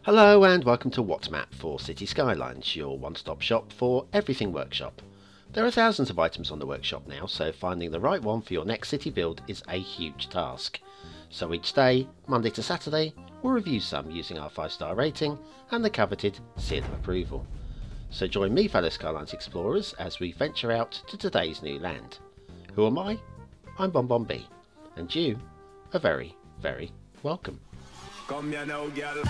Hello and welcome to What's Map for Cities Skylines, your one-stop shop for everything workshop. There are thousands of items on the workshop now, so finding the right one for your next city build is a huge task. So each day, Monday to Saturday, we'll review some using our 5-star rating and the coveted seal of approval. So join me, fellow Skylines explorers, as we venture out to today's new land. Who am I? I'm BonBonB, and you are very, very welcome. Come here now, girl.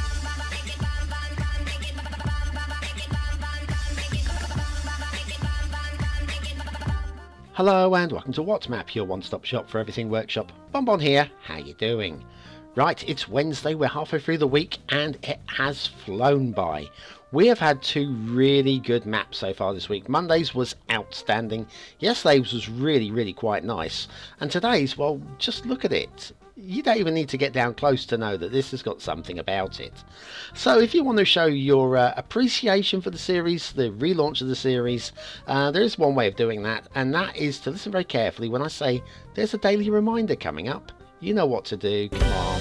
Hello and welcome to What's Map, your one-stop shop for everything workshop. BonBon here, how you doing? Right, it's Wednesday, we're halfway through the week and it has flown by. We have had two really good maps so far this week. Monday's was outstanding, yesterday's was really quite nice, and today's, well, just look at it. You don't even need to get down close to know that this has got something about it. So if you want to show your appreciation for the series, the relaunch of the series, there is one way of doing that, and that is to listen very carefully when I say there's a daily reminder coming up. You know what to do, come on.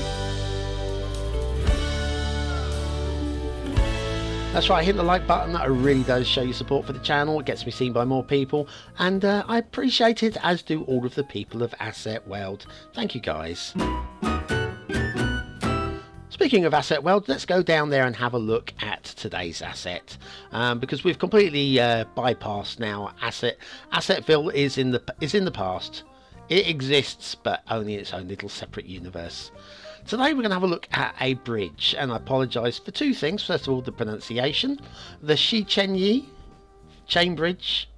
That's right, hit the like button, that really does show your support for the channel, it gets me seen by more people, and I appreciate it, as do all of the people of Asset World. Thank you guys. Speaking of Asset World, let's go down there and have a look at today's asset, because we've completely bypassed now Assetville is in the past. It exists, but only in its own little separate universe. Today we're going to have a look at a bridge, and I apologise for two things. First of all, the pronunciation. The Shichenyi Chain Bridge,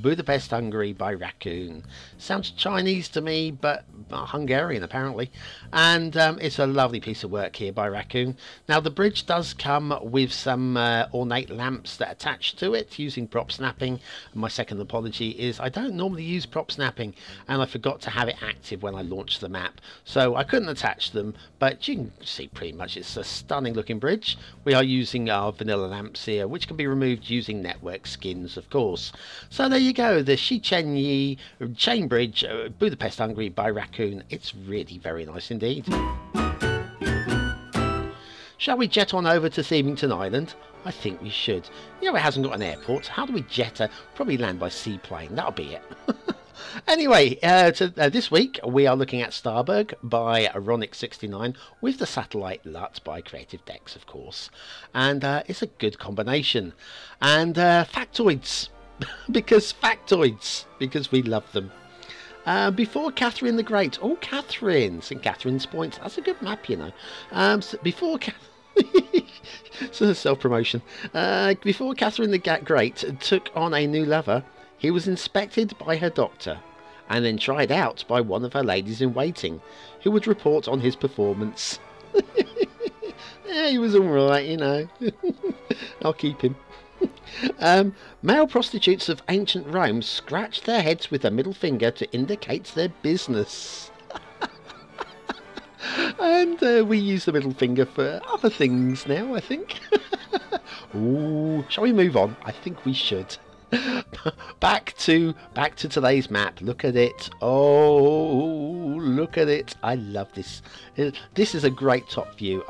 Budapest, Hungary by Raccoon. Sounds Chinese to me, but Hungarian apparently. And it's a lovely piece of work here by Raccoon. Now the bridge does come with some ornate lamps that attach to it using prop snapping. And my second apology is I don't normally use prop snapping, and I forgot to have it active when I launched the map, so I couldn't attach them, but you can see pretty much it's a stunning looking bridge. We are using our vanilla lamps here, which can be removed using network skins, of course. So there you go, the Shichenyi Chain Bridge, Budapest, Hungary by Raccoon. It's really very nice indeed. Shall we jet on over to Themington Island? I think we should. You know, it hasn't got an airport. How do we jet? Probably land by seaplane. That'll be it. Anyway, this week we are looking at Starburg by Ironic69 with the Satellite LUT by Creative Decks, of course. And it's a good combination. And factoids. because we love them. Before Catherine the Great. Oh, Catherine, St. Catherine's Point. That's a good map, you know. So before self-promotion. Before Catherine the Great took on a new lover, he was inspected by her doctor and then tried out by one of her ladies-in-waiting, who would report on his performance. Yeah, he was alright, you know. I'll keep him. Male prostitutes of ancient Rome scratched their heads with their middle finger to indicate their business. And we use the middle finger for other things now, I think. Ooh, shall we move on? I think we should. Back to today's map. Look at it. Oh, look at it. I love this. This is a great top view.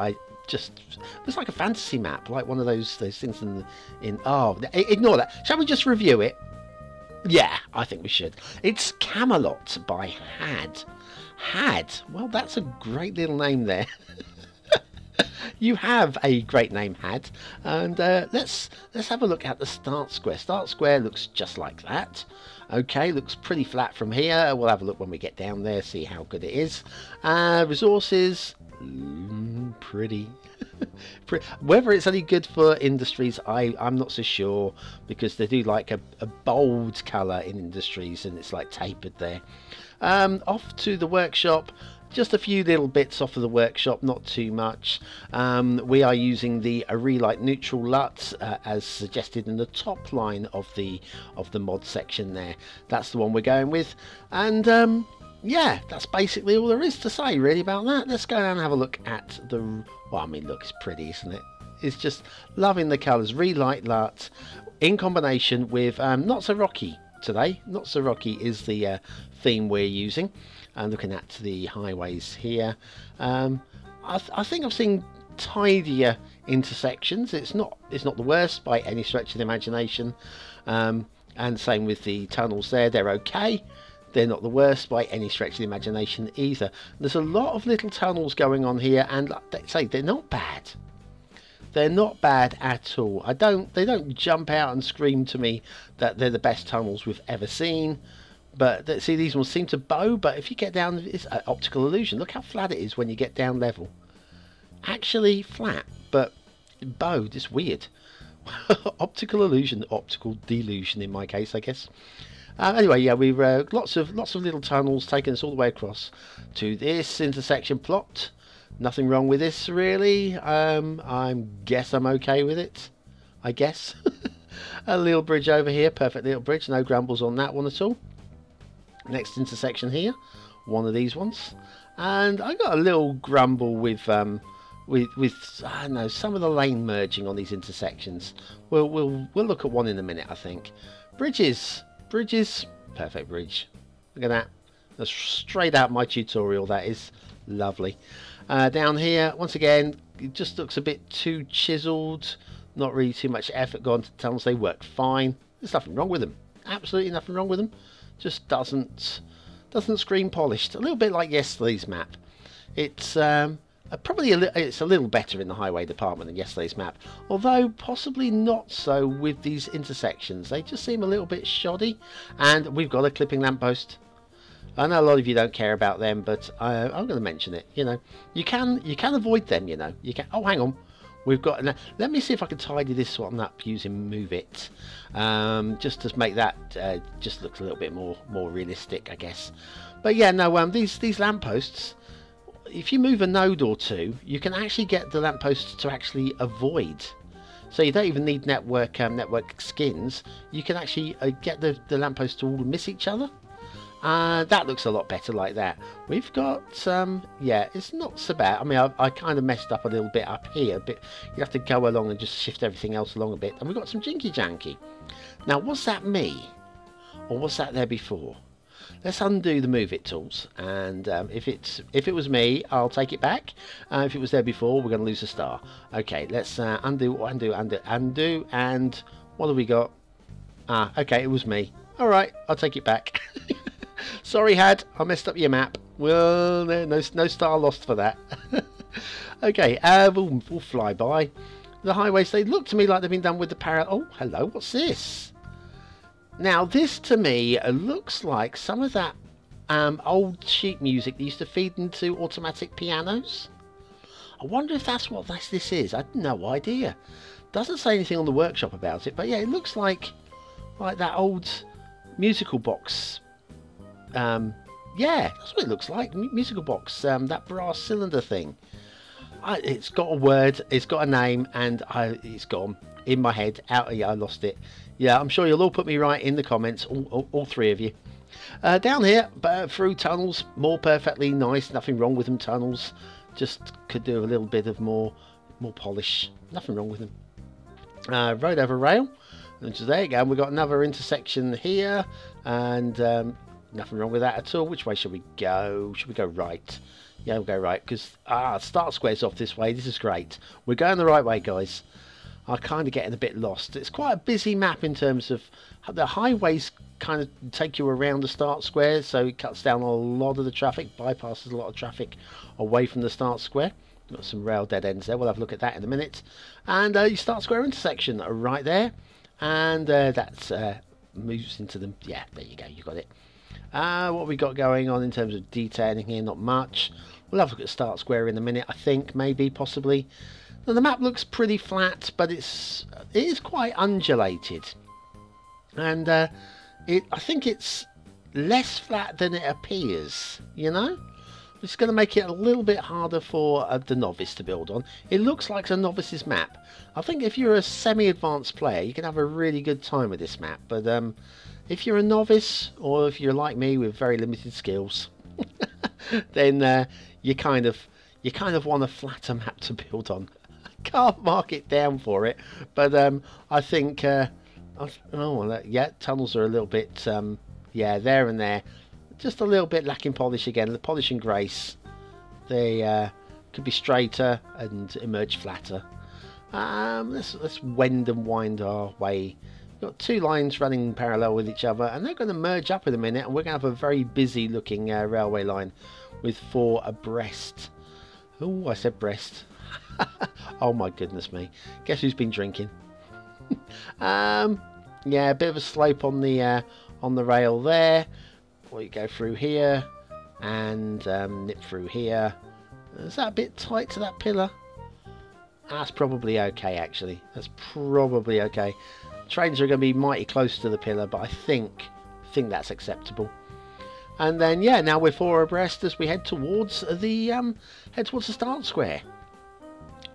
It's like a fantasy map, like one of those things oh, ignore that. Shall we just review it? Yeah, I think we should. It's Camelot by Had. Well, that's a great little name there. You have a great name, Had. And let's have a look at the start square. Start square looks just like that. Okay, looks pretty flat from here. We'll have a look when we get down there, see how good it is. Resources, pretty. Whether it's any good for industries, I'm not so sure, because they do like a bold colour in industries, and it's like tapered there. Off to the workshop. Just a few little bits off of the workshop, not too much. We are using the Relight Neutral LUT as suggested in the top line of the mod section there. That's the one we're going with, and yeah, that's basically all there is to say really about that. Let's go down and have a look at the... Well, I mean, look, it's pretty, isn't it? It's just loving the colours. Relight LUT in combination with Not So Rocky today. Not So Rocky is the theme we're using. And looking at the highways here, I think I've seen tidier intersections. It's not the worst by any stretch of the imagination, and same with the tunnels there. They're okay. They're not the worst by any stretch of the imagination either. There's a lot of little tunnels going on here, and like they say, they're not bad. They're not bad at all. They don't jump out and scream to me that they're the best tunnels we've ever seen. But see, these ones seem to bow, but if you get down, it's an optical illusion. Look how flat it is when you get down level. Actually flat, but bowed. It's weird. Optical illusion, optical delusion in my case, I guess. Anyway, yeah, we've lots of little tunnels taking us all the way across to this intersection plot. Nothing wrong with this, really. I guess I'm okay with it. I guess. A little bridge over here, perfect little bridge. No grumbles on that one at all. Next intersection here, one of these ones, and I got a little grumble with I don't know, some of the lane merging on these intersections. We'll look at one in a minute, I think. Bridges, perfect bridge. Look at that. That's straight out my tutorial. That is lovely. Down here, once again, it just looks a bit too chiseled. Not really too much effort gone to tunnels. They work fine. There's nothing wrong with them. Absolutely nothing wrong with them. Just doesn't scream polished. A little bit like yesterday's map. It's probably it's a little better in the highway department than yesterday's map, although possibly not so with these intersections. They just seem a little bit shoddy. And we've got a clipping lamppost. I know a lot of you don't care about them, but I'm going to mention it. You know, you can avoid them. You know, you can. Oh, hang on. We've got. Let me see if I can tidy this one up using Move It, just to make that just look a little bit more realistic, I guess. But yeah, no. These lampposts, if you move a node or two, you can actually get the lampposts to actually avoid. So you don't even need network skins. You can actually get the lampposts to all miss each other. That looks a lot better like that. We've got yeah, it's not so bad. I mean, I kind of messed up a little bit up here, but you have to go along and just shift everything else along a bit. And we've got some jinky janky. Now, was that me, or was that there before? Let's undo the Move It tools, and if it was me, I'll take it back. If it was there before, we're going to lose a star. Okay, let's undo, and what have we got? Okay, it was me. All right, I'll take it back. Sorry, Had, I messed up your map. Well, no star lost for that. Okay, we'll fly by. The highways, they look to me like they've been done with the parallel. Oh, hello, what's this? Now, this to me looks like some of that old sheet music that used to feed into automatic pianos. I wonder if that's what this is. I have no idea. Doesn't say anything on the workshop about it, but yeah, it looks like that old musical box. Yeah, that's what it looks like. Musical box, that brass cylinder thing. It's got a word, it's got a name, and it's gone in my head. Yeah, I lost it. Yeah, I'm sure you'll all put me right in the comments, all three of you. Down here, through tunnels, more perfectly nice. Nothing wrong with them tunnels. Just could do a little bit of more polish. Nothing wrong with them. Road over rail. And so there you go. We've got another intersection here, and nothing wrong with that at all. Which way should we go? Should we go right? Yeah, we'll go right, because start square's off this way. This is great. We're going the right way, guys. I'm kind of getting a bit lost. It's quite a busy map in terms of the highways kind of take you around the start square, so it cuts down a lot of the traffic, bypasses a lot of traffic away from the start square. Got some rail dead ends there. We'll have a look at that in a minute. And you start square intersection right there, and that's moves into them. Yeah, there you go. You got it. What have we got going on in terms of detailing here? Not much. We'll have a look at start square in a minute. I think maybe possibly. Now, the map looks pretty flat, but it is quite undulated, and I think it's less flat than it appears. You know, it's going to make it a little bit harder for the novice to build on. It looks like a novice's map. I think if you're a semi-advanced player, you can have a really good time with this map. But if you're a novice, or if you're like me with very limited skills, then you kind of want a flatter map to build on. I can't mark it down for it, but I think yeah, tunnels are a little bit yeah, there and there, just a little bit lacking polish again. The polish and grace, they could be straighter and emerge flatter. Let's wend and wind our way. We've got two lines running parallel with each other, and they're going to merge up in a minute, and we're going to have a very busy looking railway line with 4 abreast. Oh, I said breast. Oh my goodness me. Guess who's been drinking? Yeah, a bit of a slope on the rail there. We go through here and nip through here. Is that a bit tight to that pillar? That's probably okay, actually. That's probably okay. Trains are going to be mighty close to the pillar, but I think that's acceptable. And then, yeah, now we're 4 abreast as we head towards the start square.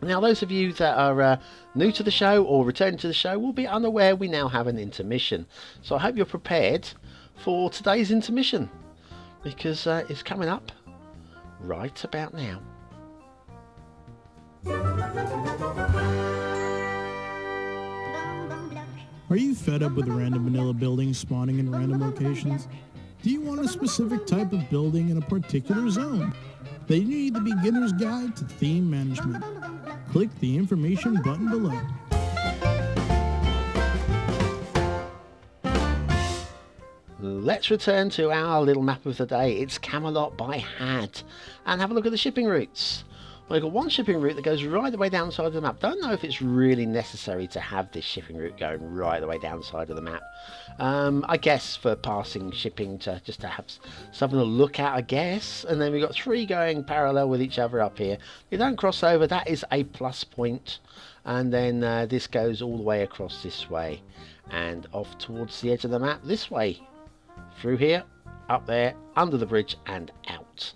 Now, those of you that are new to the show or returning to the show will be unaware we now have an intermission. So I hope you're prepared for today's intermission, because it's coming up right about now. Are you fed up with random vanilla buildings spawning in random locations? Do you want a specific type of building in a particular zone? Then you need the beginner's guide to theme management. Click the information button below. Let's return to our little map of the day. It's Camelot by hand, and have a look at the shipping routes. We've got one shipping route that goes right the way down the side of the map. Don't know if it's really necessary to have this shipping route going right the way down the side of the map. I guess for passing shipping, to just to have something to look at, I guess. And then we've got 3 going parallel with each other up here. They don't cross over, that is a plus point. And then this goes all the way across this way and off towards the edge of the map this way. Through here, up there, under the bridge and out.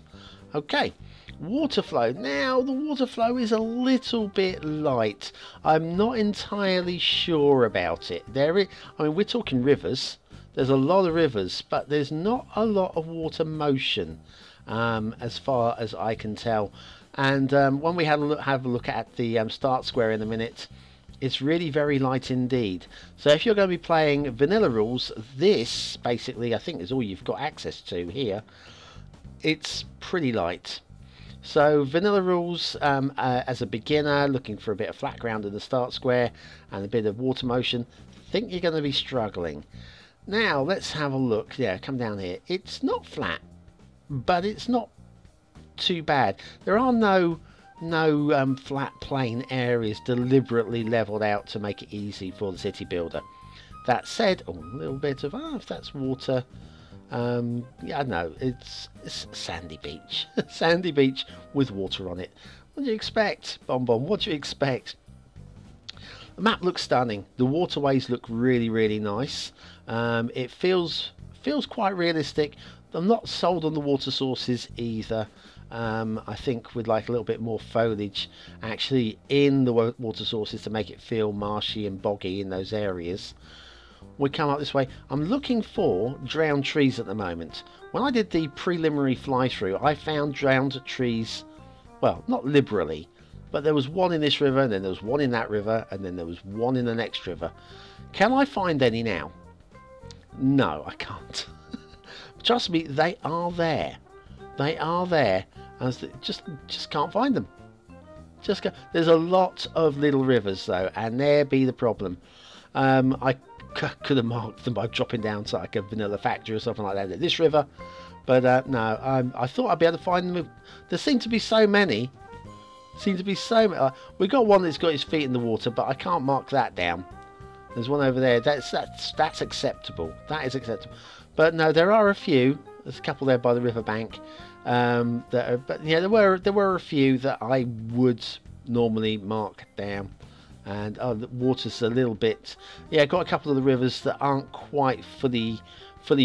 Okay. Water flow. Now the water flow is a little bit light. I'm not entirely sure about it. I mean, we're talking rivers. There's a lot of rivers, but there's not a lot of water motion, as far as I can tell. And when we have a look at the start square in a minute, it's really very light indeed. So if you're going to be playing vanilla rules, this basically I think is all you've got access to here. It's pretty light. So vanilla rules, as a beginner looking for a bit of flat ground in the start square and a bit of water motion, think you're going to be struggling. Now let's have a look. Yeah, come down here. It's not flat, but it's not too bad. There are no flat plain areas deliberately leveled out to make it easy for the city builder. That said, a little bit of if that's water. Yeah, no, it's sandy beach. Sandy beach with water on it. What do you expect, BonBonB? What do you expect? The map looks stunning. The waterways look really, really nice. It feels quite realistic. I'm not sold on the water sources either. I think we'd like a little bit more foliage actually in the water sources to make it feel marshy and boggy in those areas. We come up this way. I'm looking for drowned trees at the moment. When I did the preliminary fly through, I found drowned trees, well, not liberally, but there was one in this river, and then there was one in that river, and then there was one in the next river. Can I find any now? No, I can't. Trust me, they are there. They are there. I just can't find them. There's a lot of little rivers though, and there be the problem. I could have marked them by dropping down to like a vanilla factory or something like that at this river, but no, I thought I'd be able to find them. There seem to be so many. We got one that's got his feet in the water, but I can't mark that down. There's one over there. That's acceptable. That is acceptable. But no, there are a few. There's a couple there by the riverbank. But yeah, there were a few that I would normally mark down. And the water's a little bit, yeah, got a couple of the rivers that aren't quite fully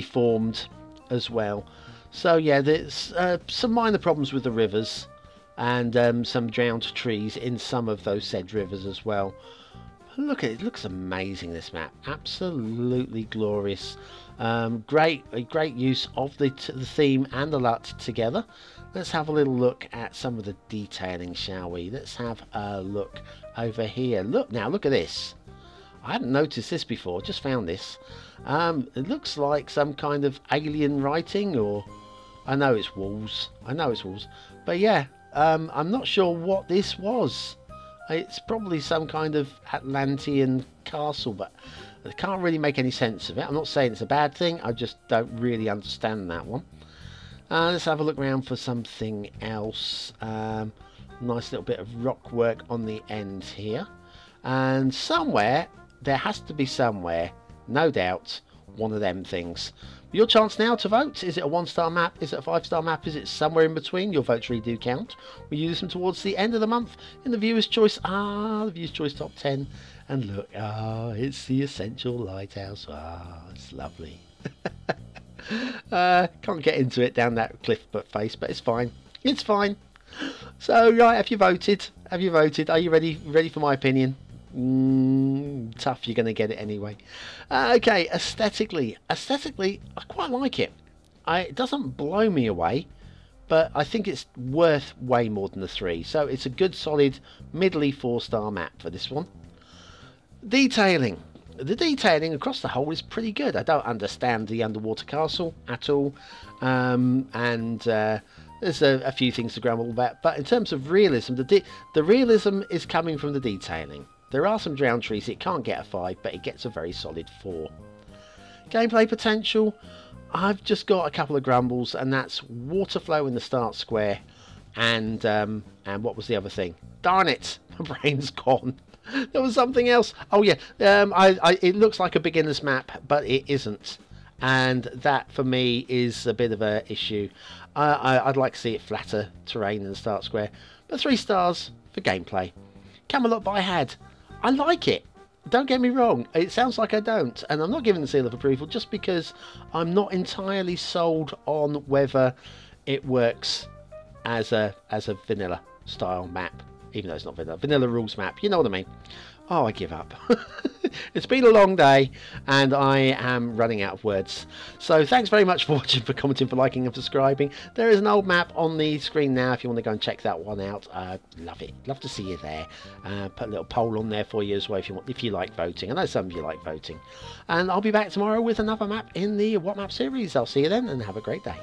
formed as well. So yeah, there's some minor problems with the rivers, and some drowned trees in some of those said rivers as well. Look at it, it looks amazing, this map, absolutely glorious. Great use of the theme and the LUT together. Let's have a little look at some of the detailing, shall we? Let's have a look over here. Look now, look at this. I hadn't noticed this before, just found this. It looks like some kind of alien writing, or I know it's walls, but yeah, I'm not sure what this was. It's probably some kind of Atlantean castle, but I can't really make any sense of it. I'm not saying it's a bad thing, I just don't really understand that one. Let's have a look around for something else. Nice little bit of rock work on the end here. And somewhere, there has to be somewhere, no doubt, one of them things. Your chance now to vote. Is it a 1-star map? Is it a 5-star map? Is it somewhere in between? Your votes really do count. We use them towards the end of the month in the Viewer's Choice. The Viewer's Choice Top 10. And look, it's the Essential Lighthouse. It's lovely. Can't get into it down that cliff face, but it's fine. It's fine. So, right, have you voted? Have you voted? Are you ready for my opinion? Tough, you're going to get it anyway. Okay, aesthetically, I quite like it. It doesn't blow me away, but I think it's worth way more than the 3. So it's a good, solid, middly 4-star map for this one. Detailing. The detailing across the whole is pretty good. I don't understand the underwater castle at all, and there's a few things to grumble about. But in terms of realism, the realism is coming from the detailing. There are some drowned trees. It can't get a 5, but it gets a very solid 4. Gameplay potential. I've just got a couple of grumbles, and that's water flow in the start square, and what was the other thing? Darn it, my brain's gone. There was something else. Oh yeah, it looks like a beginner's map, but it isn't, and that for me is a bit of a issue. I'd like to see it flatter terrain in the start square, but 3 stars for gameplay. Camelot by Had. I like it. Don't get me wrong. It sounds like I don't, and I'm not giving the seal of approval just because I'm not entirely sold on whether it works as a vanilla style map. Even though it's not vanilla rules map, you know what I mean. Oh, I give up. It's been a long day and I am running out of words. So thanks very much for watching, for commenting, for liking and subscribing. There is an old map on the screen now if you want to go and check that one out. Love it. Love to see you there. Put a little poll on there for you as well if you like voting. I know some of you like voting. And I'll be back tomorrow with another map in the What Map series. I'll see you then and have a great day.